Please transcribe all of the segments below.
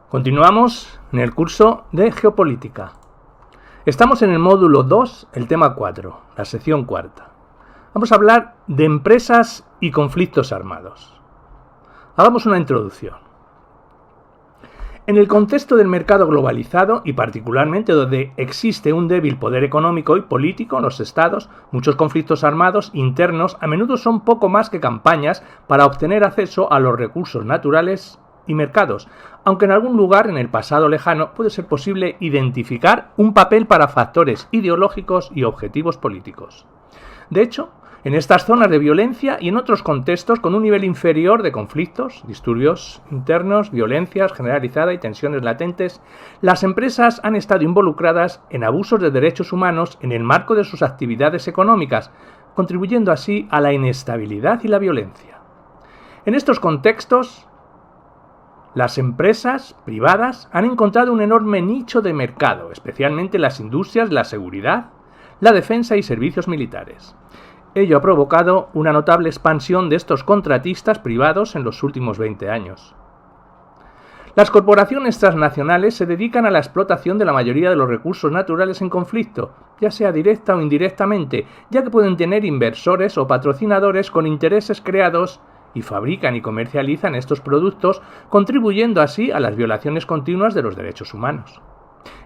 Continuamos en el curso de Geopolítica. Estamos en el módulo 2, el tema 4, la sección cuarta. Vamos a hablar de empresas y conflictos armados. Hagamos una introducción. En el contexto del mercado globalizado y particularmente donde existe un débil poder económico y político en los estados, muchos conflictos armados internos a menudo son poco más que campañas para obtener acceso a los recursos naturales y mercados, aunque en algún lugar en el pasado lejano puede ser posible identificar un papel para factores ideológicos y objetivos políticos. De hecho, en estas zonas de violencia y en otros contextos con un nivel inferior de conflictos, disturbios internos, violencias generalizada y tensiones latentes, las empresas han estado involucradas en abusos de derechos humanos en el marco de sus actividades económicas, contribuyendo así a la inestabilidad y la violencia. En estos contextos, las empresas privadas han encontrado un enorme nicho de mercado, especialmente en las industrias de la seguridad, la defensa y servicios militares. Ello ha provocado una notable expansión de estos contratistas privados en los últimos 20 años. Las corporaciones transnacionales se dedican a la explotación de la mayoría de los recursos naturales en conflicto, ya sea directa o indirectamente, ya que pueden tener inversores o patrocinadores con intereses creados y fabrican y comercializan estos productos, contribuyendo así a las violaciones continuas de los derechos humanos.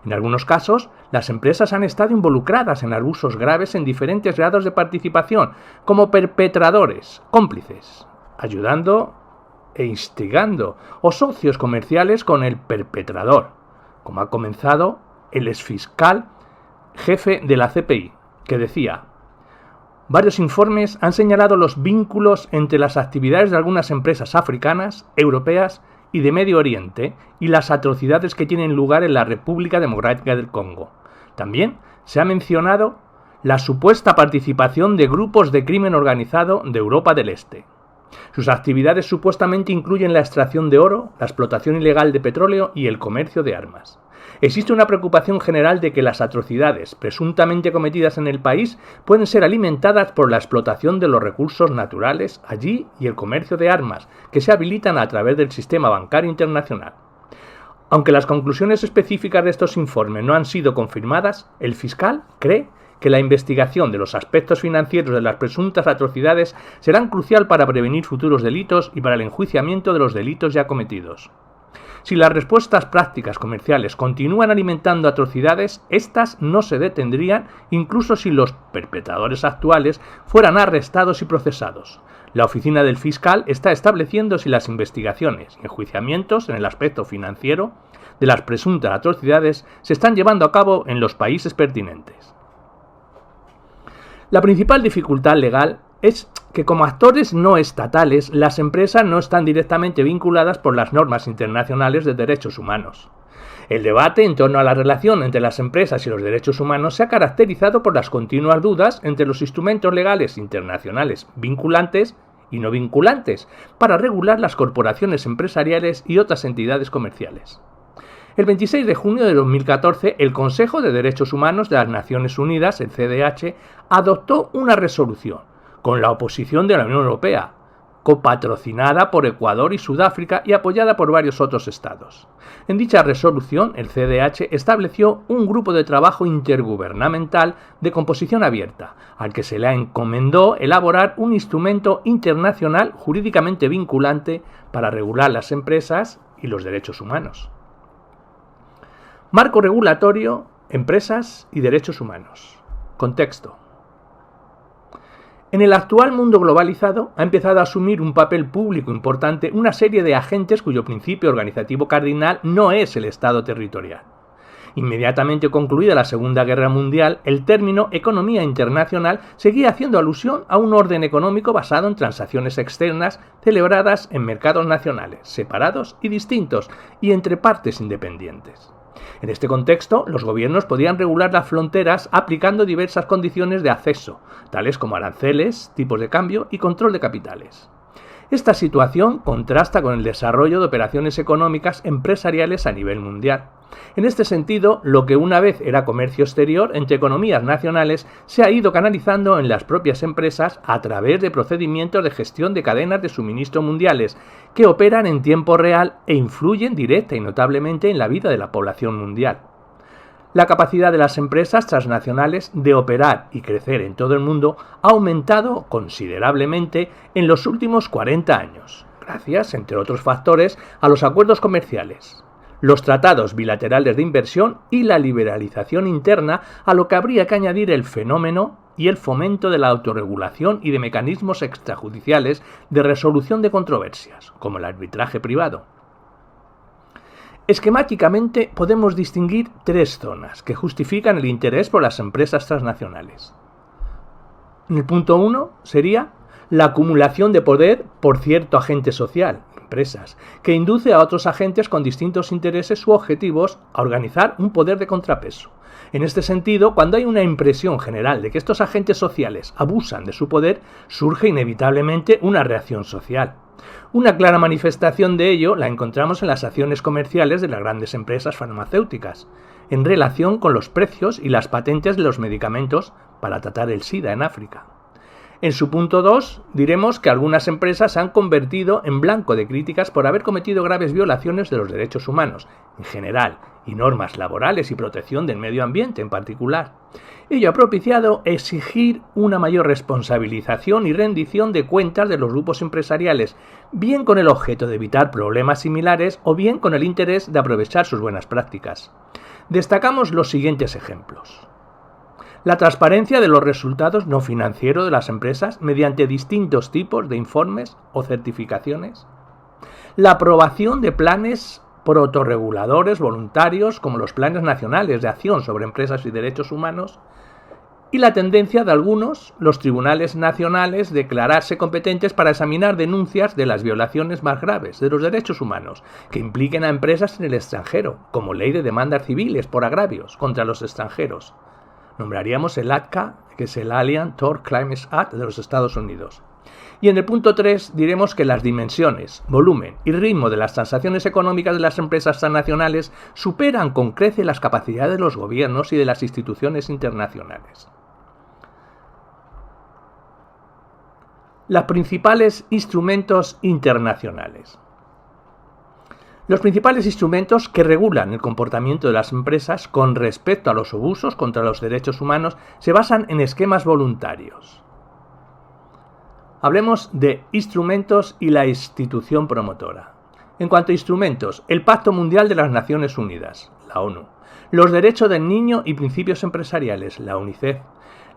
En algunos casos, las empresas han estado involucradas en abusos graves en diferentes grados de participación, como perpetradores, cómplices, ayudando e instigando, o socios comerciales con el perpetrador, como ha comenzado el exfiscal jefe de la CPI, que decía: varios informes han señalado los vínculos entre las actividades de algunas empresas africanas, europeas y de Medio Oriente y las atrocidades que tienen lugar en la República Democrática del Congo. También se ha mencionado la supuesta participación de grupos de crimen organizado de Europa del Este. Sus actividades supuestamente incluyen la extracción de oro, la explotación ilegal de petróleo y el comercio de armas. Existe una preocupación general de que las atrocidades presuntamente cometidas en el país pueden ser alimentadas por la explotación de los recursos naturales allí y el comercio de armas, que se habilitan a través del sistema bancario internacional. Aunque las conclusiones específicas de estos informes no han sido confirmadas, el fiscal cree que la investigación de los aspectos financieros de las presuntas atrocidades será crucial para prevenir futuros delitos y para el enjuiciamiento de los delitos ya cometidos. Si las respuestas prácticas comerciales continúan alimentando atrocidades, estas no se detendrían incluso si los perpetradores actuales fueran arrestados y procesados. La oficina del fiscal está estableciendo si las investigaciones y enjuiciamientos en el aspecto financiero de las presuntas atrocidades se están llevando a cabo en los países pertinentes. La principal dificultad legal es que como actores no estatales, las empresas no están directamente vinculadas por las normas internacionales de derechos humanos. El debate en torno a la relación entre las empresas y los derechos humanos se ha caracterizado por las continuas dudas entre los instrumentos legales internacionales vinculantes y no vinculantes para regular las corporaciones empresariales y otras entidades comerciales. El 26 de junio de 2014, el Consejo de Derechos Humanos de las Naciones Unidas, el CDH, adoptó una resolución con la oposición de la Unión Europea, copatrocinada por Ecuador y Sudáfrica y apoyada por varios otros estados. En dicha resolución, el CDH estableció un grupo de trabajo intergubernamental de composición abierta, al que se le encomendó elaborar un instrumento internacional jurídicamente vinculante para regular las empresas y los derechos humanos. Marco regulatorio, empresas y derechos humanos. Contexto. En el actual mundo globalizado ha empezado a asumir un papel público importante una serie de agentes cuyo principio organizativo cardinal no es el Estado territorial. Inmediatamente concluida la Segunda Guerra Mundial, el término economía internacional seguía haciendo alusión a un orden económico basado en transacciones externas celebradas en mercados nacionales, separados y distintos, y entre partes independientes. En este contexto, los gobiernos podían regular las fronteras aplicando diversas condiciones de acceso, tales como aranceles, tipos de cambio y control de capitales. Esta situación contrasta con el desarrollo de operaciones económicas empresariales a nivel mundial. En este sentido, lo que una vez era comercio exterior entre economías nacionales se ha ido canalizando en las propias empresas a través de procedimientos de gestión de cadenas de suministro mundiales que operan en tiempo real e influyen directa y notablemente en la vida de la población mundial. La capacidad de las empresas transnacionales de operar y crecer en todo el mundo ha aumentado considerablemente en los últimos 40 años, gracias, entre otros factores, a los acuerdos comerciales, los tratados bilaterales de inversión y la liberalización interna, a lo que habría que añadir el fenómeno y el fomento de la autorregulación y de mecanismos extrajudiciales de resolución de controversias, como el arbitraje privado. Esquemáticamente podemos distinguir tres zonas que justifican el interés por las empresas transnacionales. En el punto 1 sería la acumulación de poder por cierto agente social, empresas, que induce a otros agentes con distintos intereses u objetivos a organizar un poder de contrapeso. En este sentido, cuando hay una impresión general de que estos agentes sociales abusan de su poder, surge inevitablemente una reacción social. Una clara manifestación de ello la encontramos en las acciones comerciales de las grandes empresas farmacéuticas, en relación con los precios y las patentes de los medicamentos para tratar el SIDA en África. En su punto 2, diremos que algunas empresas se han convertido en blanco de críticas por haber cometido graves violaciones de los derechos humanos, en general, y normas laborales y protección del medio ambiente en particular. Ello ha propiciado exigir una mayor responsabilización y rendición de cuentas de los grupos empresariales, bien con el objeto de evitar problemas similares o bien con el interés de aprovechar sus buenas prácticas. Destacamos los siguientes ejemplos. La transparencia de los resultados no financieros de las empresas mediante distintos tipos de informes o certificaciones. La aprobación de planes protorreguladores voluntarios como los planes nacionales de acción sobre empresas y derechos humanos. Y la tendencia de algunos, los tribunales nacionales, declararse competentes para examinar denuncias de las violaciones más graves de los derechos humanos que impliquen a empresas en el extranjero, como ley de demandas civiles por agravios contra los extranjeros. Nombraríamos el ATCA, que es el Alien Tort Claims Act de los Estados Unidos. Y en el punto 3 diremos que las dimensiones, volumen y ritmo de las transacciones económicas de las empresas transnacionales superan con creces las capacidades de los gobiernos y de las instituciones internacionales. Los principales instrumentos internacionales. Los principales instrumentos que regulan el comportamiento de las empresas con respecto a los abusos contra los derechos humanos se basan en esquemas voluntarios. Hablemos de instrumentos y la institución promotora. En cuanto a instrumentos, el Pacto Mundial de las Naciones Unidas, la ONU, los derechos del niño y principios empresariales, la UNICEF,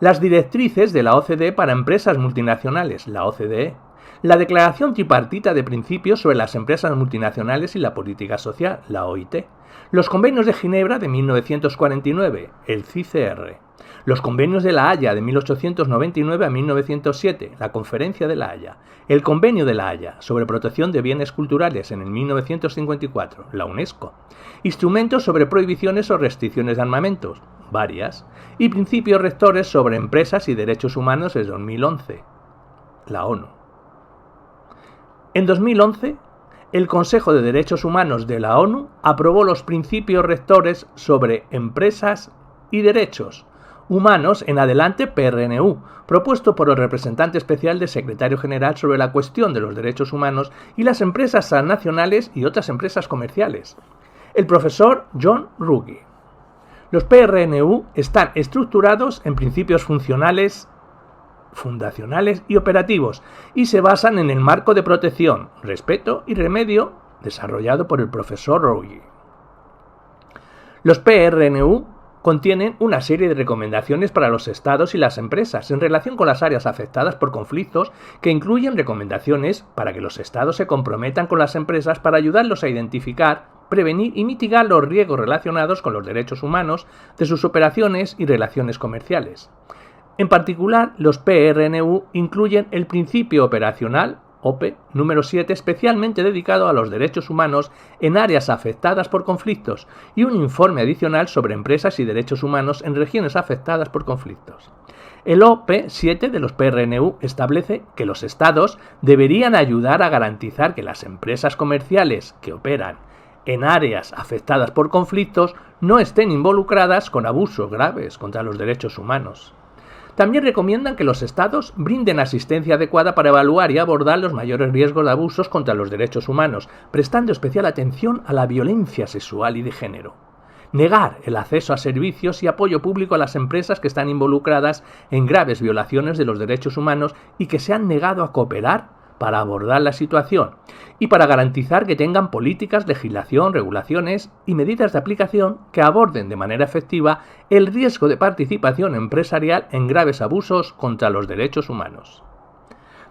las directrices de la OCDE para empresas multinacionales, la OCDE, la Declaración Tripartita de Principios sobre las Empresas Multinacionales y la Política Social, la OIT, los Convenios de Ginebra de 1949, el CICR, los Convenios de La Haya de 1899 a 1907, la Conferencia de La Haya, el Convenio de La Haya sobre protección de bienes culturales en el 1954, la UNESCO, instrumentos sobre prohibiciones o restricciones de armamentos, varias, y principios rectores sobre empresas y derechos humanos de 2011, la ONU. En 2011, el Consejo de Derechos Humanos de la ONU aprobó los principios rectores sobre empresas y derechos humanos en adelante PRNU, propuesto por el representante especial del secretario general sobre la cuestión de los derechos humanos y las empresas transnacionales y otras empresas comerciales, el profesor John Ruggie. Los PRNU están estructurados en principios funcionales, fundacionales y operativos y se basan en el marco de protección, respeto y remedio desarrollado por el profesor Ruggie. Los PRNU contienen una serie de recomendaciones para los estados y las empresas en relación con las áreas afectadas por conflictos que incluyen recomendaciones para que los estados se comprometan con las empresas para ayudarlos a identificar, prevenir y mitigar los riesgos relacionados con los derechos humanos de sus operaciones y relaciones comerciales. En particular, los PRNU incluyen el principio operacional OPE número 7, especialmente dedicado a los derechos humanos en áreas afectadas por conflictos, y un informe adicional sobre empresas y derechos humanos en regiones afectadas por conflictos. El OPE 7 de los PRNU establece que los Estados deberían ayudar a garantizar que las empresas comerciales que operan en áreas afectadas por conflictos no estén involucradas con abusos graves contra los derechos humanos. También recomiendan que los Estados brinden asistencia adecuada para evaluar y abordar los mayores riesgos de abusos contra los derechos humanos, prestando especial atención a la violencia sexual y de género. Negar el acceso a servicios y apoyo público a las empresas que están involucradas en graves violaciones de los derechos humanos y que se han negado a cooperar para abordar la situación y para garantizar que tengan políticas, legislación, regulaciones y medidas de aplicación que aborden de manera efectiva el riesgo de participación empresarial en graves abusos contra los derechos humanos.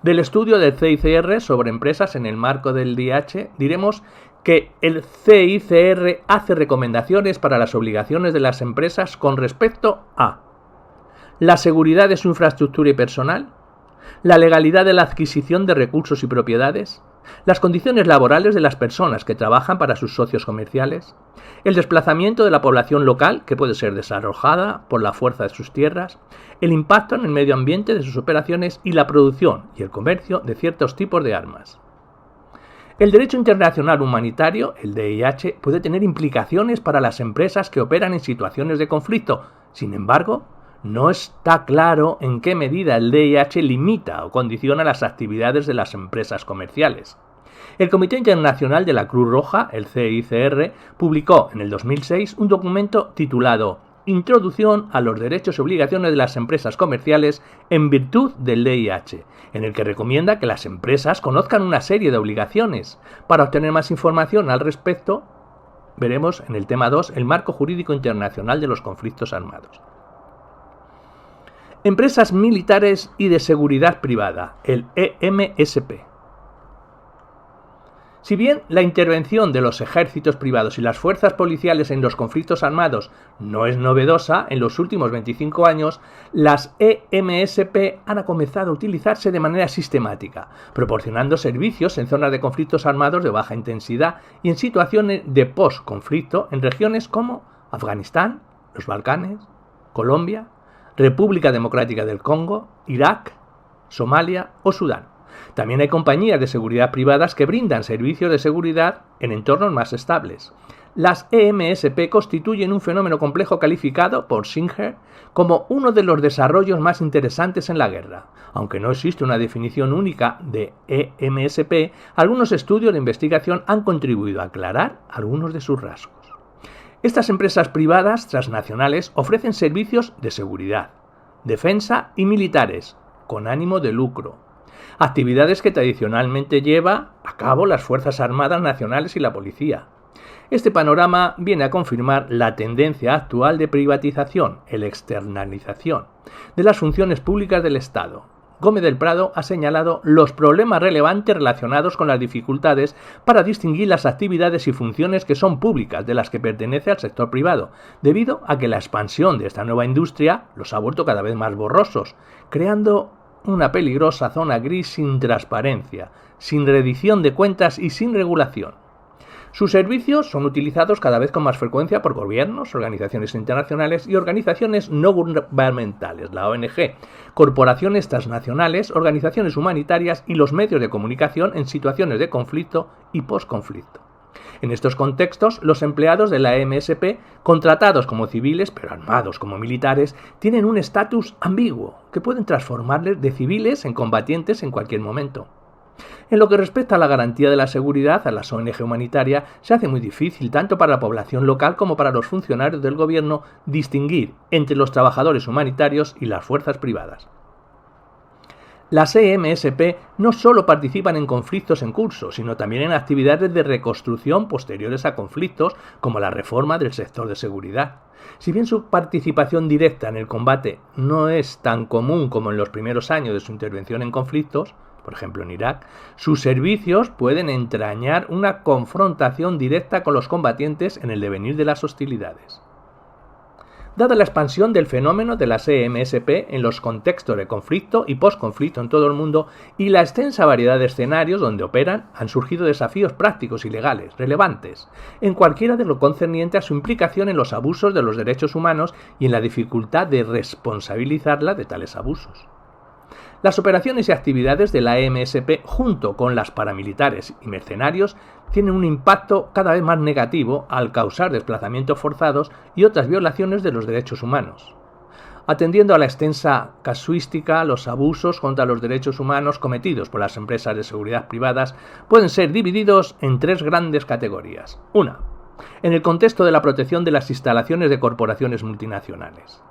Del estudio del CICR sobre empresas en el marco del DIH, diremos que el CICR hace recomendaciones para las obligaciones de las empresas con respecto a la seguridad de su infraestructura y personal, la legalidad de la adquisición de recursos y propiedades, las condiciones laborales de las personas que trabajan para sus socios comerciales, el desplazamiento de la población local, que puede ser desalojada por la fuerza de sus tierras, el impacto en el medio ambiente de sus operaciones y la producción y el comercio de ciertos tipos de armas. El derecho internacional humanitario, el DIH, puede tener implicaciones para las empresas que operan en situaciones de conflicto. Sin embargo, no está claro en qué medida el DIH limita o condiciona las actividades de las empresas comerciales. El Comité Internacional de la Cruz Roja, el CICR, publicó en el 2006 un documento titulado Introducción a los derechos y obligaciones de las empresas comerciales en virtud del DIH, en el que recomienda que las empresas conozcan una serie de obligaciones. Para obtener más información al respecto, veremos en el tema 2 el marco jurídico internacional de los conflictos armados. Empresas militares y de seguridad privada, el EMSP. Si bien la intervención de los ejércitos privados y las fuerzas policiales en los conflictos armados no es novedosa, en los últimos 25 años, las EMSP han comenzado a utilizarse de manera sistemática, proporcionando servicios en zonas de conflictos armados de baja intensidad y en situaciones de post-conflicto en regiones como Afganistán, los Balcanes, Colombia, República Democrática del Congo, Irak, Somalia o Sudán. También hay compañías de seguridad privadas que brindan servicios de seguridad en entornos más estables. Las EMSP constituyen un fenómeno complejo calificado por Singer como uno de los desarrollos más interesantes en la guerra. Aunque no existe una definición única de EMSP, algunos estudios de investigación han contribuido a aclarar algunos de sus rasgos. Estas empresas privadas transnacionales ofrecen servicios de seguridad, defensa y militares, con ánimo de lucro. Actividades que tradicionalmente lleva a cabo las Fuerzas Armadas Nacionales y la Policía. Este panorama viene a confirmar la tendencia actual de privatización, la externalización, de las funciones públicas del Estado. Gómez del Prado ha señalado los problemas relevantes relacionados con las dificultades para distinguir las actividades y funciones que son públicas de las que pertenece al sector privado, debido a que la expansión de esta nueva industria los ha vuelto cada vez más borrosos, creando una peligrosa zona gris sin transparencia, sin rendición de cuentas y sin regulación. Sus servicios son utilizados cada vez con más frecuencia por gobiernos, organizaciones internacionales y organizaciones no gubernamentales, la ONG, corporaciones transnacionales, organizaciones humanitarias y los medios de comunicación en situaciones de conflicto y posconflicto. En estos contextos, los empleados de la EMSP, contratados como civiles pero armados como militares, tienen un estatus ambiguo que pueden transformarles de civiles en combatientes en cualquier momento. En lo que respecta a la garantía de la seguridad a las ONG humanitarias, se hace muy difícil, tanto para la población local como para los funcionarios del gobierno, distinguir entre los trabajadores humanitarios y las fuerzas privadas. Las EMSP no solo participan en conflictos en curso, sino también en actividades de reconstrucción posteriores a conflictos, como la reforma del sector de seguridad. Si bien su participación directa en el combate no es tan común como en los primeros años de su intervención en conflictos, por ejemplo en Irak, sus servicios pueden entrañar una confrontación directa con los combatientes en el devenir de las hostilidades. Dada la expansión del fenómeno de las EMSP en los contextos de conflicto y posconflicto en todo el mundo y la extensa variedad de escenarios donde operan, han surgido desafíos prácticos y legales relevantes, en cualquiera de lo concerniente a su implicación en los abusos de los derechos humanos y en la dificultad de responsabilizarla de tales abusos. Las operaciones y actividades de la EMSP, junto con las paramilitares y mercenarios, tienen un impacto cada vez más negativo al causar desplazamientos forzados y otras violaciones de los derechos humanos. Atendiendo a la extensa casuística, los abusos contra los derechos humanos cometidos por las empresas de seguridad privadas pueden ser divididos en tres grandes categorías. Una, en el contexto de la protección de las instalaciones de corporaciones multinacionales.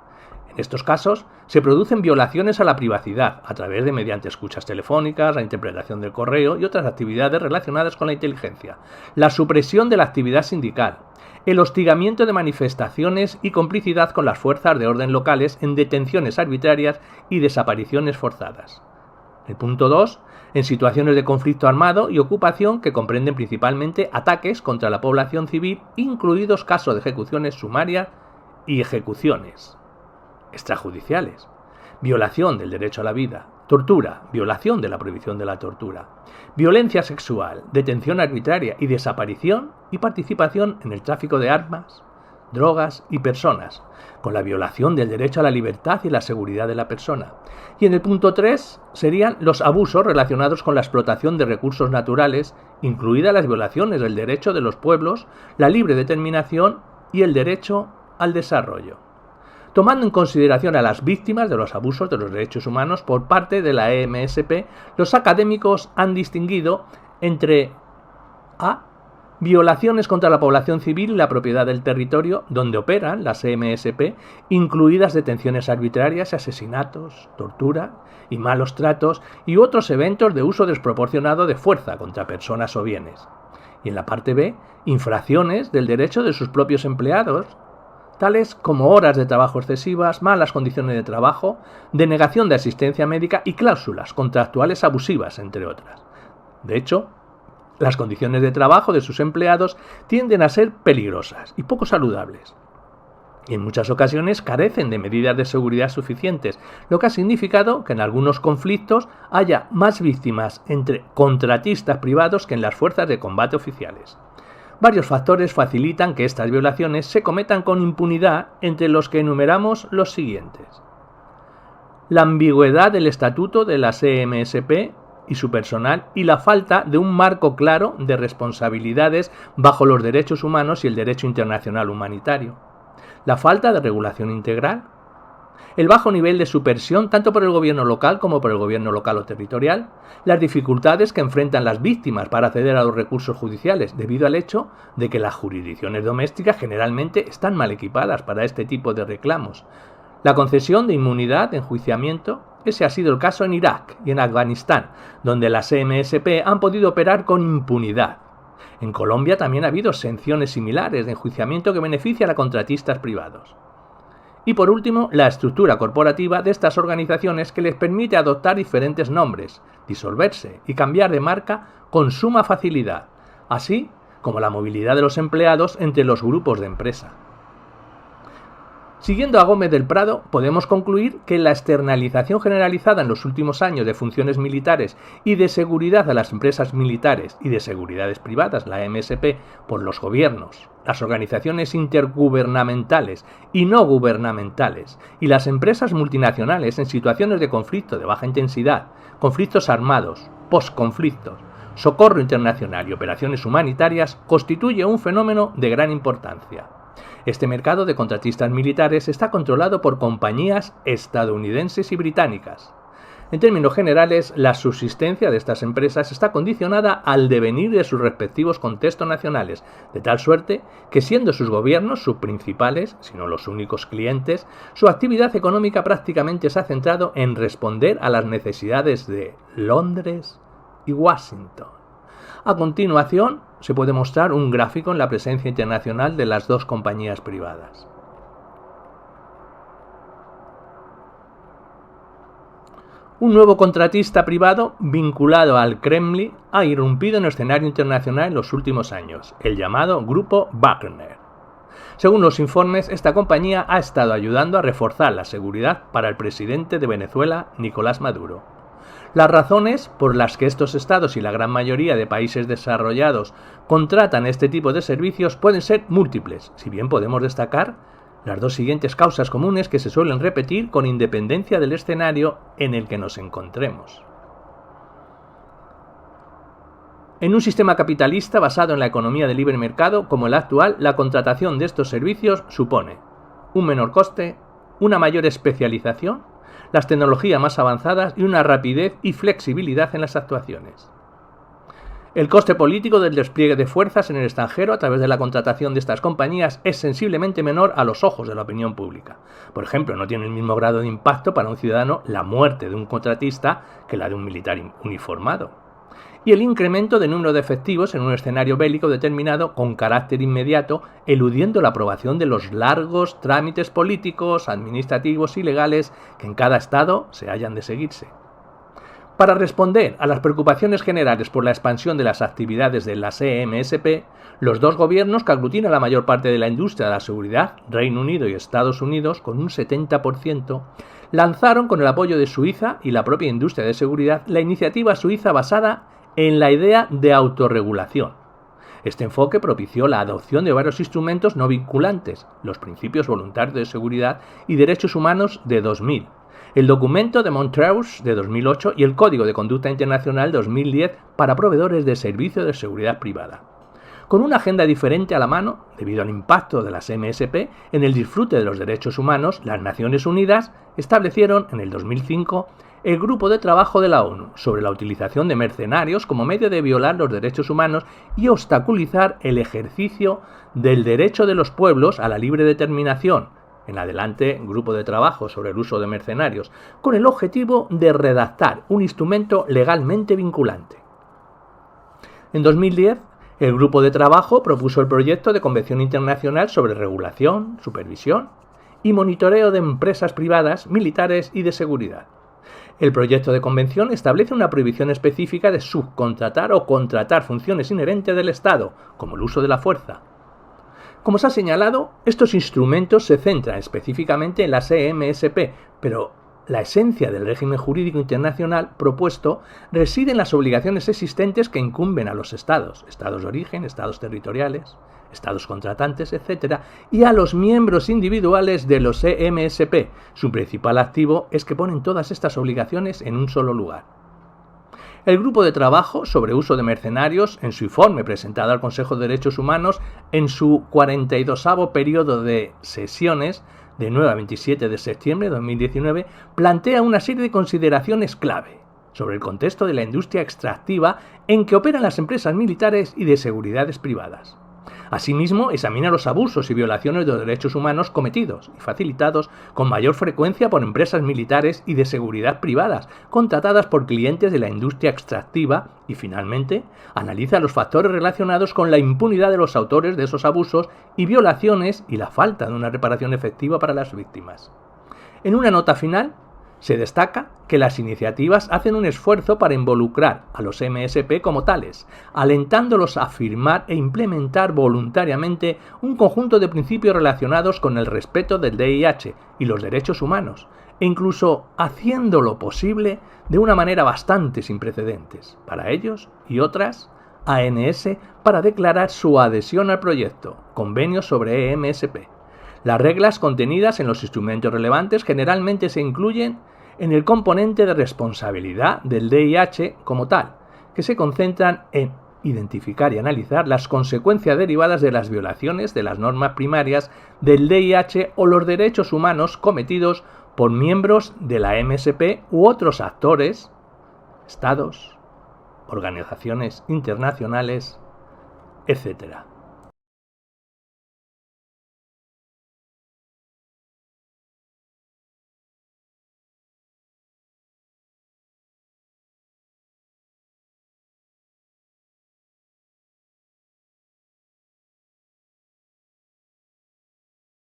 En estos casos, se producen violaciones a la privacidad a través de mediante escuchas telefónicas, la interpretación del correo y otras actividades relacionadas con la inteligencia, la supresión de la actividad sindical, el hostigamiento de manifestaciones y complicidad con las fuerzas de orden locales en detenciones arbitrarias y desapariciones forzadas. El punto 2, en situaciones de conflicto armado y ocupación que comprenden principalmente ataques contra la población civil, incluidos casos de ejecuciones sumarias y ejecuciones extrajudiciales, violación del derecho a la vida, tortura, violación de la prohibición de la tortura, violencia sexual, detención arbitraria y desaparición y participación en el tráfico de armas, drogas y personas, con la violación del derecho a la libertad y la seguridad de la persona. Y en el punto 3 serían los abusos relacionados con la explotación de recursos naturales, incluidas las violaciones del derecho de los pueblos, la libre determinación y el derecho al desarrollo. Tomando en consideración a las víctimas de los abusos de los derechos humanos por parte de la EMSP, los académicos han distinguido entre a. Violaciones contra la población civil y la propiedad del territorio donde operan las EMSP, incluidas detenciones arbitrarias, asesinatos, tortura y malos tratos y otros eventos de uso desproporcionado de fuerza contra personas o bienes. Y en la parte B, infracciones del derecho de sus propios empleados, tales como horas de trabajo excesivas, malas condiciones de trabajo, denegación de asistencia médica y cláusulas contractuales abusivas, entre otras. De hecho, las condiciones de trabajo de sus empleados tienden a ser peligrosas y poco saludables. Y en muchas ocasiones carecen de medidas de seguridad suficientes, lo que ha significado que en algunos conflictos haya más víctimas entre contratistas privados que en las fuerzas de combate oficiales. Varios factores facilitan que estas violaciones se cometan con impunidad, entre los que enumeramos los siguientes. La ambigüedad del estatuto de las EMSP y su personal y la falta de un marco claro de responsabilidades bajo los derechos humanos y el derecho internacional humanitario. La falta de regulación integral. El bajo nivel de supervisión tanto por el gobierno local como por el gobierno local o territorial, las dificultades que enfrentan las víctimas para acceder a los recursos judiciales debido al hecho de que las jurisdicciones domésticas generalmente están mal equipadas para este tipo de reclamos, la concesión de inmunidad de enjuiciamiento. Ese ha sido el caso en Irak y en Afganistán, donde las EMSP han podido operar con impunidad. En Colombia también ha habido sanciones similares de enjuiciamiento que benefician a contratistas privados. Y por último, la estructura corporativa de estas organizaciones que les permite adoptar diferentes nombres, disolverse y cambiar de marca con suma facilidad, así como la movilidad de los empleados entre los grupos de empresa. Siguiendo a Gómez del Prado, podemos concluir que la externalización generalizada en los últimos años de funciones militares y de seguridad a las empresas militares y de seguridades privadas, la MSP, por los gobiernos, las organizaciones intergubernamentales y no gubernamentales y las empresas multinacionales en situaciones de conflicto de baja intensidad, conflictos armados, posconflictos, socorro internacional y operaciones humanitarias constituye un fenómeno de gran importancia. Este mercado de contratistas militares está controlado por compañías estadounidenses y británicas. En términos generales, la subsistencia de estas empresas está condicionada al devenir de sus respectivos contextos nacionales, de tal suerte que, siendo sus gobiernos sus principales, si no los únicos clientes, su actividad económica prácticamente se ha centrado en responder a las necesidades de Londres y Washington. A continuación, se puede mostrar un gráfico en la presencia internacional de las dos compañías privadas. Un nuevo contratista privado vinculado al Kremlin ha irrumpido en el escenario internacional en los últimos años, el llamado Grupo Wagner. Según los informes, esta compañía ha estado ayudando a reforzar la seguridad para el presidente de Venezuela, Nicolás Maduro. Las razones por las que estos estados y la gran mayoría de países desarrollados contratan este tipo de servicios pueden ser múltiples, si bien podemos destacar las dos siguientes causas comunes que se suelen repetir con independencia del escenario en el que nos encontremos. En un sistema capitalista basado en la economía de libre mercado como el actual, la contratación de estos servicios supone un menor coste, una mayor especialización, las tecnologías más avanzadas y una rapidez y flexibilidad en las actuaciones. El coste político del despliegue de fuerzas en el extranjero a través de la contratación de estas compañías es sensiblemente menor a los ojos de la opinión pública. Por ejemplo, no tiene el mismo grado de impacto para un ciudadano la muerte de un contratista que la de un militar uniformado. Y el incremento de número de efectivos en un escenario bélico determinado con carácter inmediato, eludiendo la aprobación de los largos trámites políticos, administrativos y legales que en cada estado se hayan de seguirse. Para responder a las preocupaciones generales por la expansión de las actividades de la CMSP, los dos gobiernos que aglutinan la mayor parte de la industria de la seguridad, Reino Unido y Estados Unidos, con un 70%, lanzaron con el apoyo de Suiza y la propia industria de seguridad la iniciativa suiza basada en la idea de autorregulación. Este enfoque propició la adopción de varios instrumentos no vinculantes, los principios voluntarios de seguridad y derechos humanos de 2000, el documento de Montreux de 2008 y el Código de Conducta Internacional de 2010 para proveedores de servicios de seguridad privada. Con una agenda diferente a la mano, debido al impacto de las MSP en el disfrute de los derechos humanos, las Naciones Unidas establecieron en el 2005 el Grupo de Trabajo de la ONU sobre la utilización de mercenarios como medio de violar los derechos humanos y obstaculizar el ejercicio del derecho de los pueblos a la libre determinación, en adelante Grupo de Trabajo sobre el uso de mercenarios, con el objetivo de redactar un instrumento legalmente vinculante. En 2010, el Grupo de Trabajo propuso el proyecto de Convención Internacional sobre Regulación, Supervisión y Monitoreo de Empresas Privadas, Militares y de Seguridad. El proyecto de convención establece una prohibición específica de subcontratar o contratar funciones inherentes del Estado, como el uso de la fuerza. Como se ha señalado, estos instrumentos se centran específicamente en la CMSP, pero la esencia del régimen jurídico internacional propuesto reside en las obligaciones existentes que incumben a los estados, estados de origen, estados territoriales, estados contratantes, etc., y a los miembros individuales de los CMSP. Su principal activo es que ponen todas estas obligaciones en un solo lugar. El Grupo de Trabajo sobre Uso de Mercenarios, en su informe presentado al Consejo de Derechos Humanos en su 42º periodo de sesiones, de 9 a 27 de septiembre de 2019, plantea una serie de consideraciones clave sobre el contexto de la industria extractiva en que operan las empresas militares y de seguridades privadas. Asimismo, examina los abusos y violaciones de los derechos humanos cometidos y facilitados con mayor frecuencia por empresas militares y de seguridad privadas, contratadas por clientes de la industria extractiva y, finalmente, analiza los factores relacionados con la impunidad de los autores de esos abusos y violaciones y la falta de una reparación efectiva para las víctimas. En una nota final, se destaca que las iniciativas hacen un esfuerzo para involucrar a los MSP como tales, alentándolos a firmar e implementar voluntariamente un conjunto de principios relacionados con el respeto del DIH y los derechos humanos, e incluso haciéndolo posible de una manera bastante sin precedentes, para ellos y otras ANS, para declarar su adhesión al proyecto, convenio sobre EMSP. Las reglas contenidas en los instrumentos relevantes generalmente se incluyen en el componente de responsabilidad del DIH como tal, que se concentran en identificar y analizar las consecuencias derivadas de las violaciones de las normas primarias del DIH o los derechos humanos cometidos por miembros de la MSP u otros actores, estados, organizaciones internacionales, etc.